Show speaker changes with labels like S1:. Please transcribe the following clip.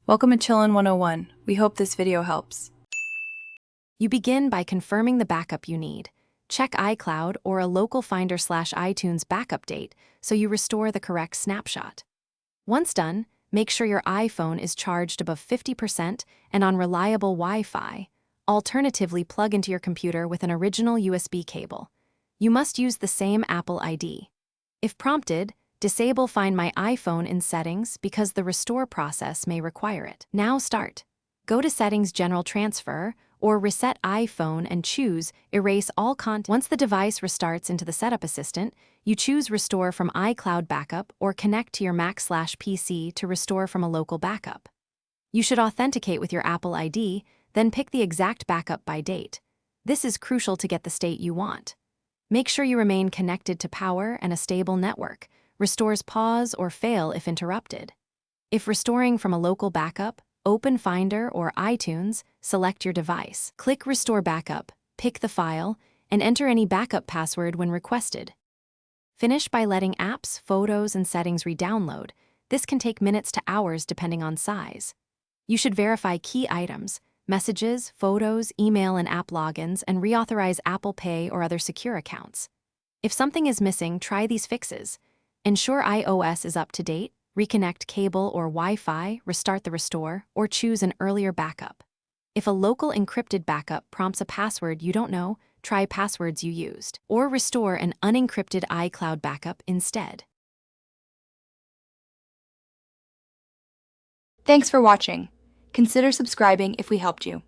S1: Welcome to Chillin' 101. We hope this video helps.
S2: You begin by confirming the backup you need. Check iCloud or a local Finder/iTunes backup date so you restore the correct snapshot. Once done, make sure your iPhone is charged above 50% and on reliable Wi-Fi. Alternatively, plug into your computer with an original USB cable. You must use the same Apple ID. If prompted, disable Find My iPhone in Settings because the restore process may require it. Now start. Go to Settings General Transfer or Reset iPhone and choose Erase All Content. Once the device restarts into the Setup Assistant, you choose Restore from iCloud Backup or connect to your Mac/PC to restore from a local backup. You should authenticate with your Apple ID, then pick the exact backup by date. This is crucial to get the state you want. Make sure you remain connected to power and a stable network. Restores pause or fail if interrupted. If restoring from a local backup, open Finder or iTunes, select your device. Click Restore Backup, pick the file, and enter any backup password when requested. Finish by letting apps, photos, and settings re-download. This can take minutes to hours depending on size. You should verify key items, messages, photos, email, and app logins, and reauthorize Apple Pay or other secure accounts. If something is missing, try these fixes. Ensure iOS is up to date, reconnect cable or Wi-Fi, restart the restore, or choose an earlier backup. If a local encrypted backup prompts a password you don't know, try passwords you used, or restore an unencrypted iCloud backup instead.
S3: Thanks for watching. Consider subscribing if we helped you.